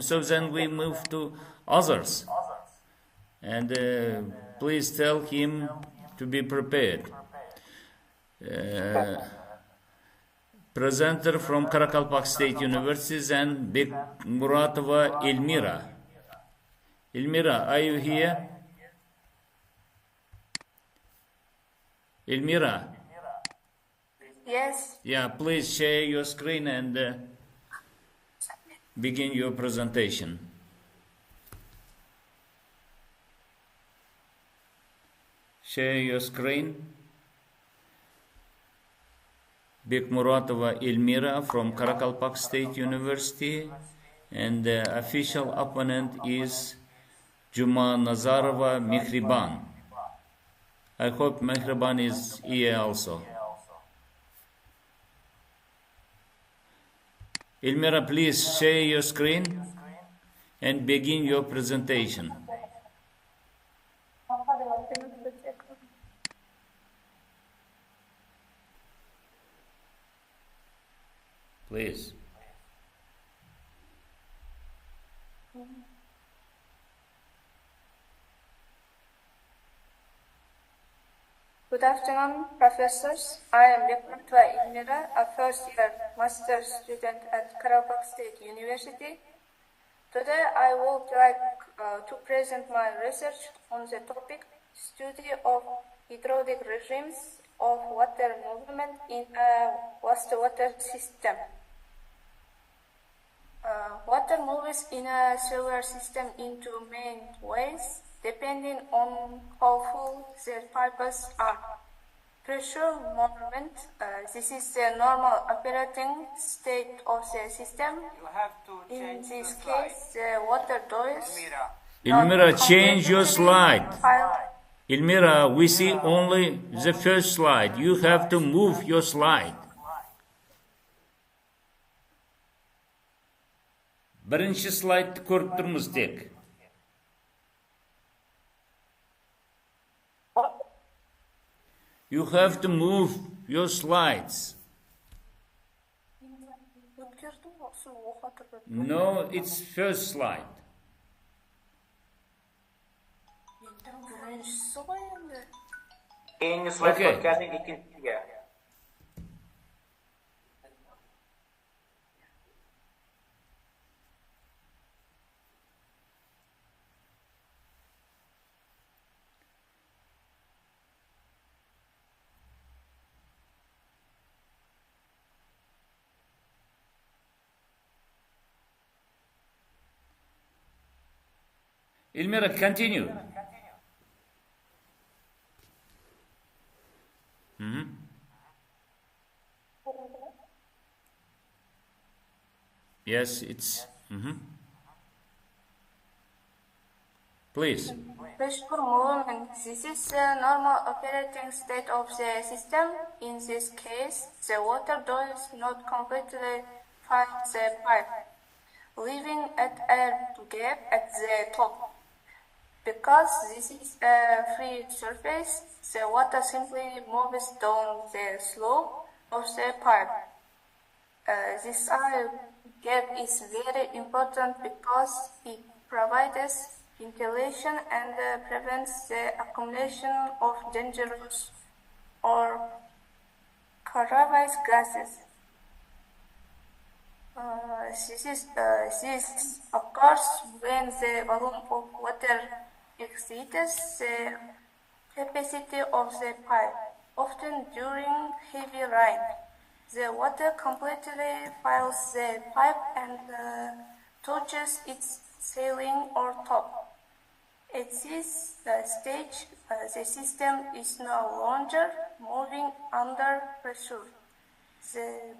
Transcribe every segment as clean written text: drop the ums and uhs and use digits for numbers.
so then we move to others. And please tell him to be prepared. Presenter from Karakalpak State University and Bekmuratova Elmira. Elmira, are you here? Elmira? Yes. Yeah, please share your screen and begin your presentation. Share your screen. Bekmuratova Elmira from Karakalpak State University, and the official opponent is Juma Nazarova Mihriban. I hope Mihriban is here also. Elmira, please share your screen and begin your presentation. Please. Good afternoon, professors. I am Bekmuratova Elmira, a first-year master's student at Karakalpak State University. Today, I would like to present my research on the topic study of hydraulic regimes of water movement in a wastewater system. Water moves in a sewer system in two main ways, depending on how full their pipes are. Pressure movement, this is the normal operating state of the system. In this case, the water does. Elmira, change your slide. Elmira, we see only the first slide. You have to move your slide. Birinchi slide ko'rib turmiz tek. You have to move your slides. No, it's first slide. Okay. Elmira, continue. Yes, it's... Please. Pressure movement. This is the normal operating state of the system. In this case, the water does not completely fill the pipe, leaving a gap at the top. Because this is a free surface, the water simply moves down the slope of the pipe. This gap is very important because it provides ventilation and prevents the accumulation of dangerous or carbon gases. This occurs when the volume of water exceeds the capacity of the pipe, often during heavy rain. The water completely fills the pipe and touches its ceiling or top. At this stage, the system is no longer moving under pressure,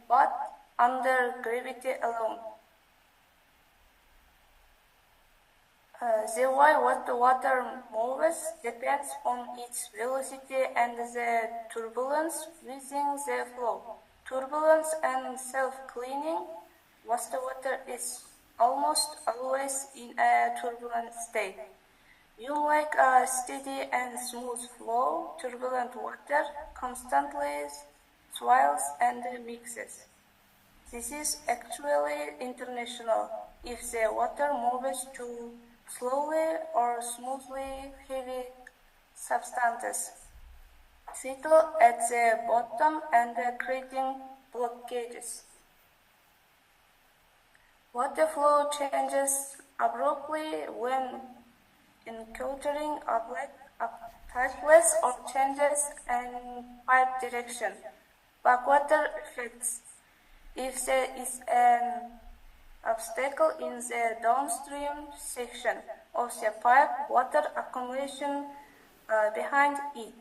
but under gravity alone. The way the water moves depends on its velocity and the turbulence within the flow. Turbulence and self-cleaning, wastewater is almost always in a turbulent state. Unlike a steady and smooth flow, turbulent water constantly swirls and mixes. This is actually international. if the water moves too slowly or smoothly heavy substances settle at the bottom and creating blockages. Water flow changes abruptly when encountering obstacles or changes in pipe direction. Backwater effects. If there is an obstacle in the downstream section of the pipe, water accumulation behind it.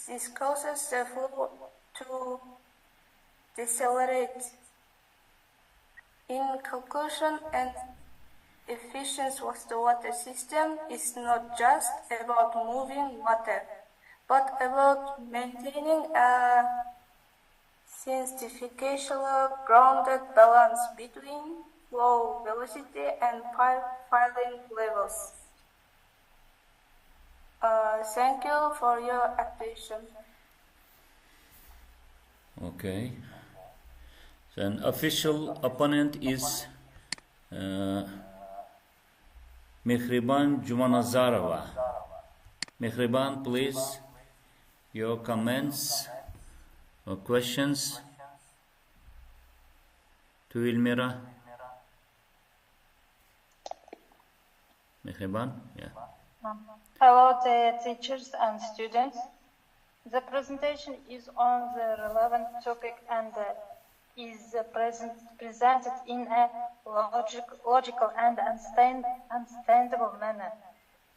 This causes the flow to decelerate. In conclusion, and efficient wastewater system is not just about moving water, but about maintaining a scientifically grounded balance between flow velocity and pipe filling levels. Thank you for your attention. Okay. Then official opponent is Mehriban Jumanazarova. Mehriban, please, your comments or questions to Ilmira. Mehriban, yeah. Hello, dear teachers and students. The presentation is on the relevant topic and is presented in a logical and understandable manner.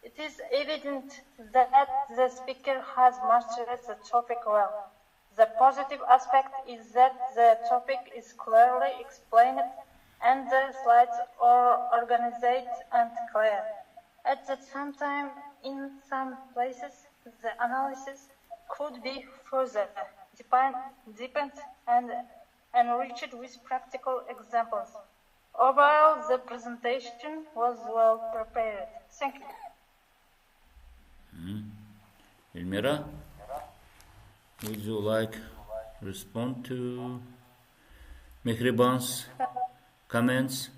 It is evident that the speaker has mastered the topic well. The positive aspect is that the topic is clearly explained and the slides are organized and clear. At the same time, in some places, the analysis could be further deepened and enriched with practical examples. Overall, the presentation was well prepared. Thank you. Ilmira, would you like to respond to Mehriban's comments?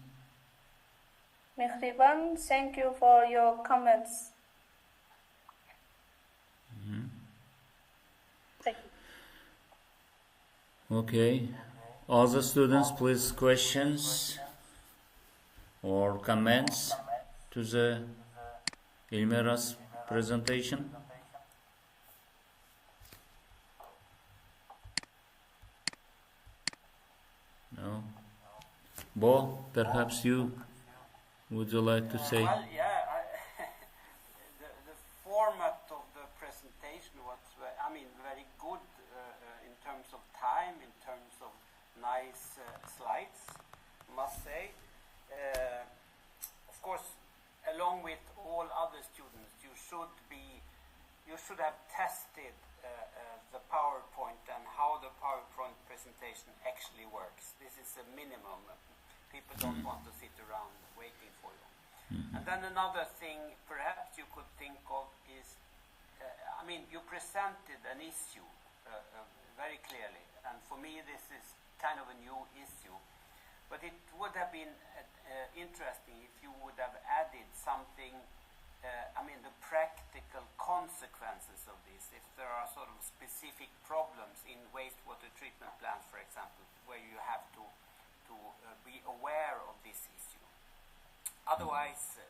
Mehriban, thank you for your comments. Thank you. Okay. Other students, please, questions or comments to the Ilmira's presentation? No? Bo, perhaps you would you like to say? Well, yeah, the format of the presentation was, very good in terms of time, in terms of nice slides, must say. Of course, along with all other students, you should have tested the PowerPoint and how the PowerPoint presentation actually works. This is a minimum. People don't want to sit around waiting for you. And then another thing perhaps you could think of is, you presented an issue very clearly, and for me this is kind of a new issue, but it would have been interesting if you would have added something, the practical consequences of this, if there are sort of specific problems in wastewater treatment plants, for example, where you have to be aware of this issue. Otherwise,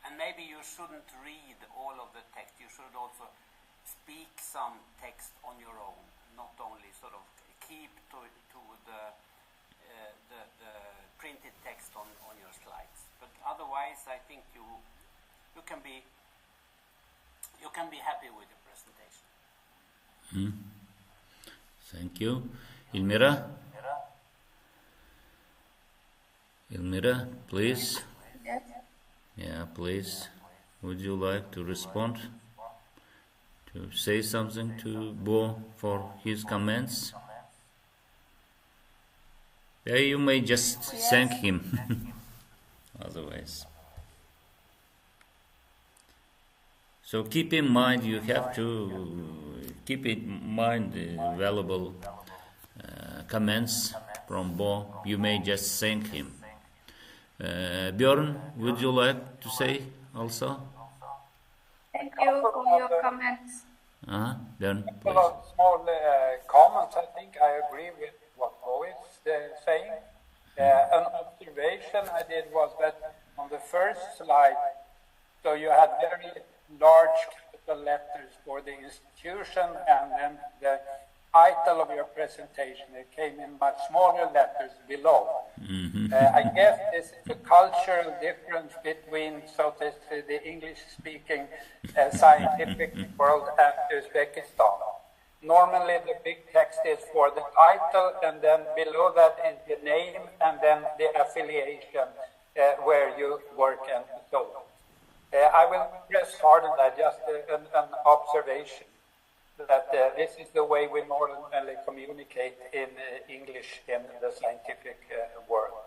and maybe you shouldn't read all of the text, you should also speak some text on your own, not only sort of keep to the printed text on your slides. But otherwise, I think you can be happy with the presentation. Thank you. Ilmira? Ilmira, please. Yes. Yeah, please. Would you like to respond? To say something to Bo for his comments? Yeah, you may just thank him. Otherwise. So keep in mind, you have to keep in mind the valuable comments from Bo. You may just thank him. Björn, would you like to say also? Thank you for your comments. Björn, A please. couple of small comments. I think I agree with what Bo is saying. An observation I did was that on the first slide, so you had very large capital letters for the institution, and then the title of your presentation, it came in much smaller letters below. I guess this is a cultural difference between, so to say, the English-speaking scientific world and Uzbekistan. Normally, the big text is for the title, and then below that is the name, and then the affiliation where you work and so on. I will press hard on that, just an observation, that this is the way we normally communicate in English in the scientific world.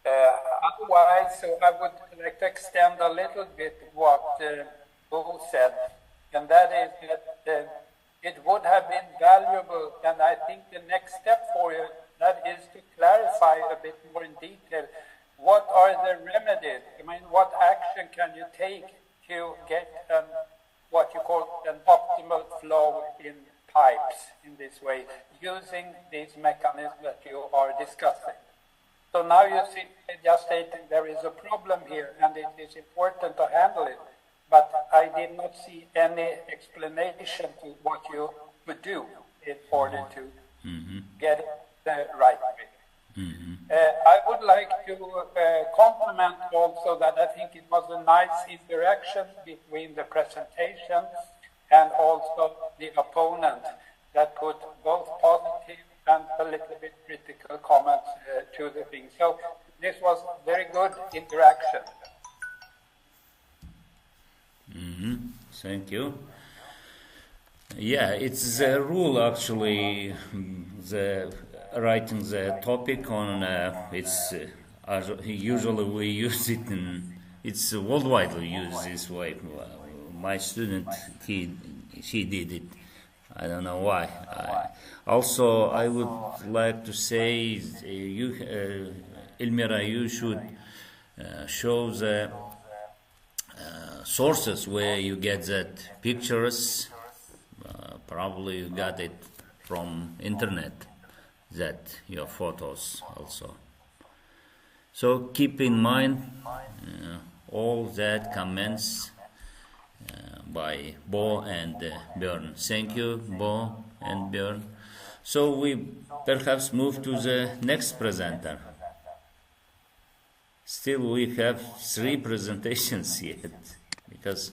Otherwise, so I would like to extend a little bit what Bo said, and that is that it would have been valuable, and I think the next step for you, that is to clarify a bit more in detail, what are the remedies? I mean, what action can you take to get what you call an optimal flow in pipes in this way, using these mechanisms that you are discussing? So now you see, just stating there is a problem here, and it is important to handle it. But I did not see any explanation to what you would do in order to get it the right way. I would like to compliment also that I think it was a nice interaction between the presentation and also the opponent that put both positive and a little bit critical comments to the thing. So this was very good interaction. Thank you. Yeah, it's a rule actually. The writing the topic on it's usually we use it in it's worldwide used this way. My student she did it. I don't know why. Also, I would like to say you, Elmira, you should show the sources where you get that pictures. Probably you got it from internet, that your photos also. So keep in mind all that comments by Bo and Björn. Thank you, Bo and Björn. So we perhaps move to the next presenter. Still we have 3 presentations yet, because